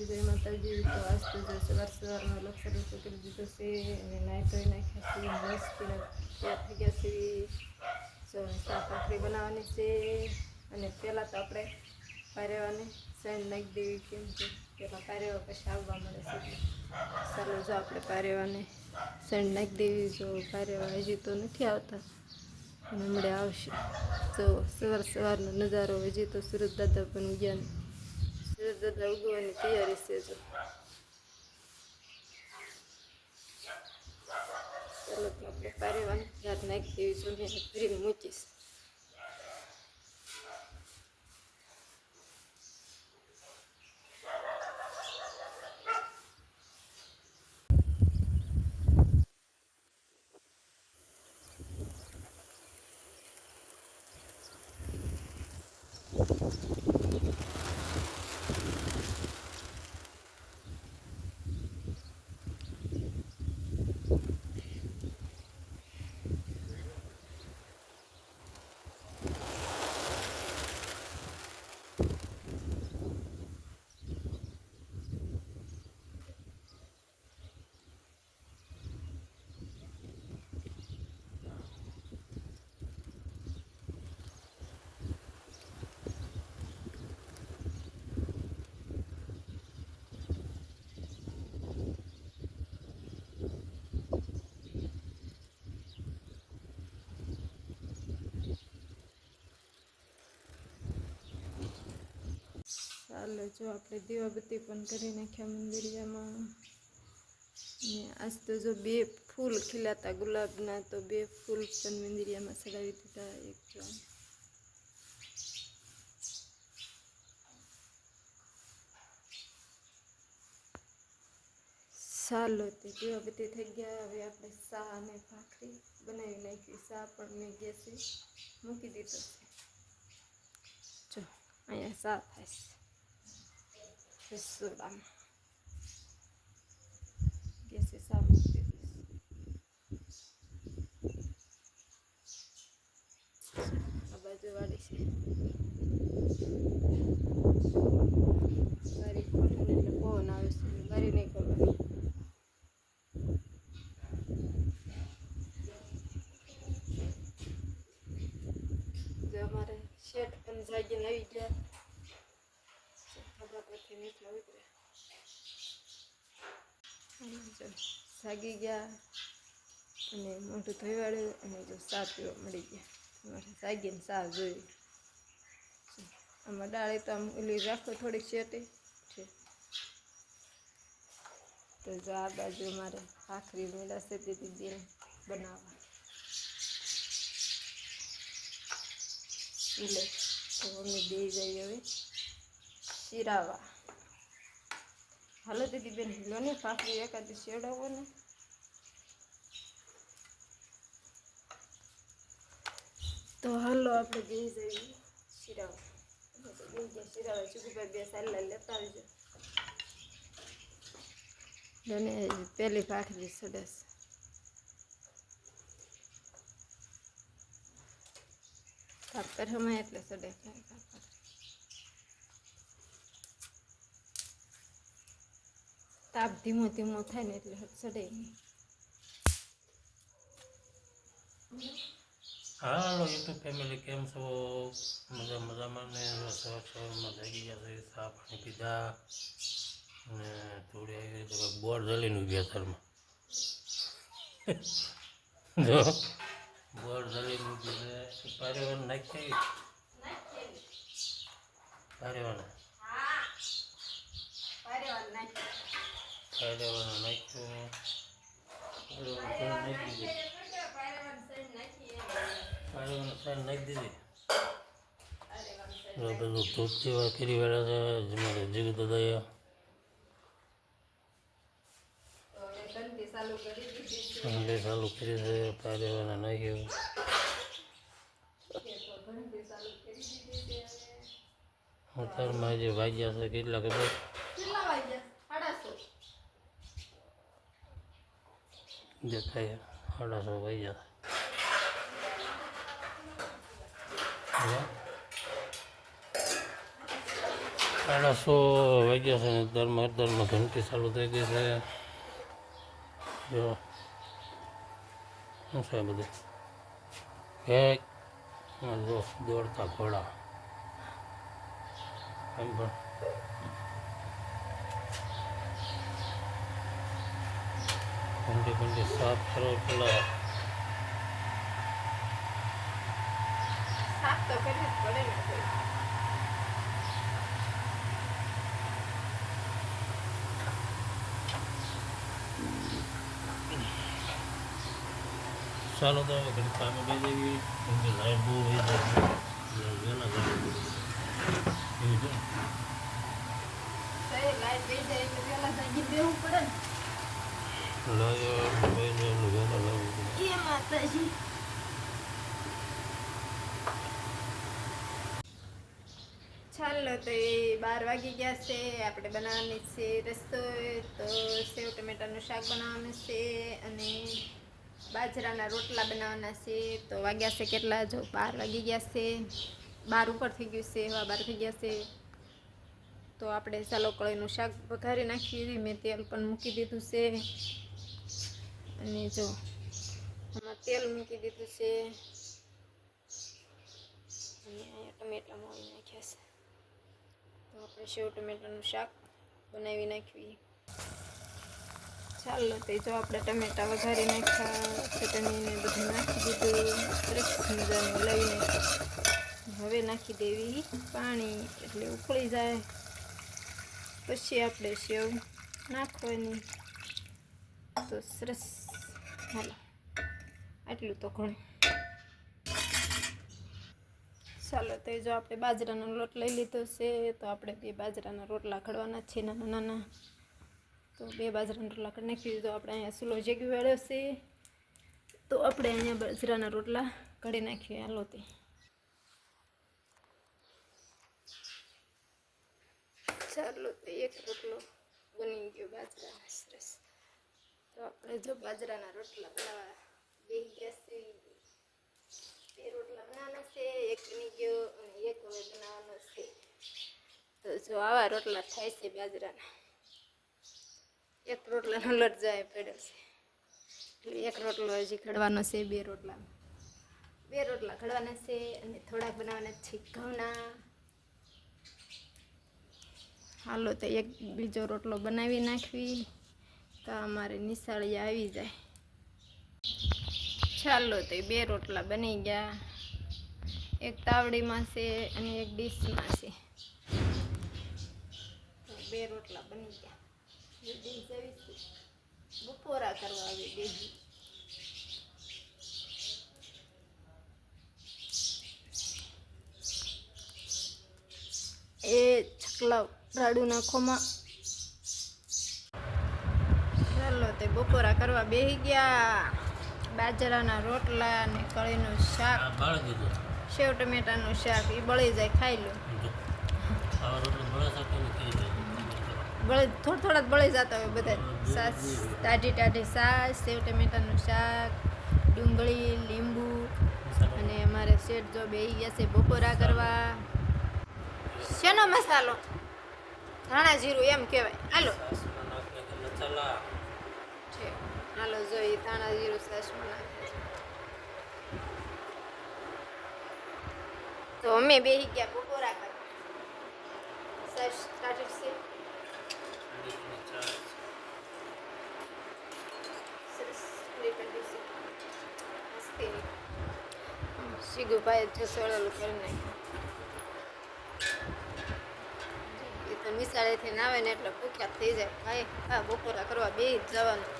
જય માતાજી. તો આજ તો જો સવારમાં લક્ષણ રસોઈ કરી દીધો છે અને નાહી ધોઈ નાખ્યા છે. મસ્ત તૈયાર થઈ ગયા છે. શાક ભાખરી બનાવવાની છે અને પહેલાં તો આપણે પારેવાને સણ નાખી દેવી, કેમ કે પહેલાં પારેવા પછી આવવા મળે છે. ચાલો જો આપણે પારેવાને સણ નાખી દેવી. જો પારેવા હજી તો નથી આવતા અને હમણાં આવશે. તો સવારનો નજારો હજી તો સુરત દાદા પણ ઉગ્યા ને સુરત દાદા ઉગવાની તૈયારી છે. જો ચાલો તો આપણે પારેવાને રાત નાખી દેવી. જો મેં ભરીને મૂકીશ. ચાલો જો આપણે દીવાબત્તી પણ કરી નાખ્યા મંદિરિયામાં. ને આજ તો જો 2 ફૂલ ખીલાતા ગુલાબના, તો 2 ફૂલ પણ મંદિરિયામાં ચડાવી દીધા. એક જો ચાલો તે દીવાબત્તી થઈ ગયા. હવે આપણે ચા અને ભાખરી બનાવી નાખી. ચા પણ મેં ગેસે મૂકી દીધો છે. જો અહીંયા ચા થાય છે રસોડામાં. ગેસે ચા મૂકી દીધી. આ બાજુ વાળી છે. બારી ખોલીને એટલે પવન આવે છે. બારી નહીં ખોલવાની. જો અમારે શેઠ પણ જાગીને આવી ગયા. ખબર પરથી નીચે ઉતર્યા. જો જાગી ગયા અને મોઢું ધોઈ વાળ્યું અને જો ચા પીવા મળી ગયા. અમારે જાગીને ચા જોઈ. આમાં ડાળી તો આમ ઓલી રાખો થોડીક શેટી છે. તો જો આ બાજુ અમારે ભાખરી મેળા છે તે દીદીને બનાવવા. એટલે તો અમે બે જઈએ હવે શિરાવા. હાલો દીદી બેન, લો ને ભાખરી એકાદી શેડાવો ને. તો હાલો આપણે બે જઈએ શિરાવા. શિરાવા ચુકુભાઈ 2 સાલા લેતા આવજો. અને પેલી ભાખરી સડસ ખાતર હમાય એટલે સડે. તાપ ધીમો ધીમો થાય ને એટલે સડે નહીં. હાલો યુટ્યુબ ફેમિલી, કેમ છો? મજામાં ને? સવારમાં જાગી ગયા છે, ચા પાણી પીધા ને થોડી આવી તો બોર જલીને ઉભ્યા થરમાં. જો બોર જલીને ઉભી છે. પારેવાને નાખી પારેવાને નાખ્યું. પારેવાને સાઈડ નાખી દીધી. બધું ધૂપ જેવા કરી વાળા છે. મારે જીવ દાદા ઘંટી ચાલુ કરી છે. પારેવાને નાખ્યું. અત્યારમાં જે વાગ્યા છે કેટલા ખબર? દેખાય 9:30 વાગ્યા. 1:30 વાગ્યા છે ને દરમાં ઘંટી ચાલુ થઈ ગઈ છે. જો શું છે બધું હે જો દોડતા ઘોડા એમ પણ ઘંટી સાફ કરો પેલા સાફ તો કરવી જ પડે ને કોઈ. ચાલો તો હવે ઘડી કામે બે દેવી કેમ કે લાઈટ બહુ વહી જાય વહેલા જવું એવું છે. તો એ લાઈટ વહી જાય એટલે વહેલા જાગી બેસવું પડે ને. લાઈટ વહી જાય એટલે વહેલા જવું પડે. એ માતાજી. ચાલો તો એ 12 વાગી ગયા છે. આપણે બનાવવાની છે રસોઈ. તો સેવ ટમેટાનું શાક બનાવવાનું છે અને બાજરાના રોટલા બનાવવાના છે. તો વાગ્યા છે કેટલા? જો 12 વાગી ગયા છે. 12 ઉપર થઈ ગયું છે, 12 થઈ ગયા છે. તો આપણે ચાલો કળીનું શાક વઘારી નાખીએ. મેં તેલ પણ મૂકી દીધું છે અને જો આમાં તેલ મૂકી દીધું છે અને અહીંયા ટમેટા મોળી નાખ્યા છે. તો આપણે સેવ ટમેટાનું શાક બનાવી નાખવી. ચાલો તો જો આપણે ટમેટા વઘારી નાખ્યા, ચટણીને બધું નાખી દીધું, સરસ મજાનું હલાવી નાખ્યું. હવે નાખી દેવી પાણી એટલે ઉકળી જાય પછી આપણે સેવ નાખવાની. તો સરસ. હાલો આટલું તો ઘણું. ચાલો તો જો આપણે બાજરાનો લોટ લઈ લીધો છે. તો આપણે 2 બાજરાના રોટલા ઘડવાના છે નાના નાના. તો 2 બાજરાના રોટલા કરી નાખી. તો આપણે અહીંયા સુલો જેગી વાળ્યો છે. તો આપણે અહીંયા બાજરાના રોટલા ઘડી નાખીએ. હાલો તે ચાલો તો એક રોટલો બની ગયો બાજરાનો સરસ. તો આપણે જો બાજરાના રોટલા બનાવવા બેસી ગયા છે. 2 રોટલા બનાવવાના છે, એક બની ગયો અને એક હવે બનાવવાનો છે. તો જો આવા રોટલા થાય છે બાજરાના. એક રોટલાનો લોટ જાય પડ્યો છે એટલે એક રોટલો હજી ઘડવાનો છે. 2 રોટલા ઘડવાના છે અને થોડાક બનાવવાના છે ઘઉંના. હાલો તો એક બીજો રોટલો બનાવી નાખવી તો અમારે નિશાળી આવી જાય. ચાલો તો 2 રોટલા બની ગયા. એક તાવડીમાં છે અને એક ડીશમાં છે. તો 2 રોટલા બની ગયા. બપોરા કરવા આવી બેસી. એ છકલા રાડું નાખોમાં. ચાલો તે બપોરા કરવા બેસી ગયા. બાજરાના રોટલા અને કળીનું શાક, બાળી દીધું સેવ ટમેટાનું શાક. એ બળી જાય, ખાઈ લો. આવા રોટલા બળે શકે ને કેવી રીતે? થોડા જ બળી જતા હોય બધા. સાસ, ટાઢી સાસ, સેવ ટમેટાનું શાક, ડુંગળી, લીંબુ અને અમારે શેઠ જો બેસી ગયા છે બપોરા કરવા. શેનો મસાલો? ધાણા જીરું એમ કહેવાય. હાલો મસાલા છે. હાલો જોઈ ધાણા જીરું સાસમાં નાખે છે. તો અમે બેસી ગયા બપોરા કરવા. સાસ સ્ટાર્ટેડ છે. સરસ ઠંડી છે. મસ્તી શીગુભાઈ જો સળેલું કરી નાખ્યું. એ તો નિશાળેથી ના આવે ને એટલે ભૂખ્યા થઈ જાય. ભાઈ હા બપોરા કરવા બે જ જવાનું.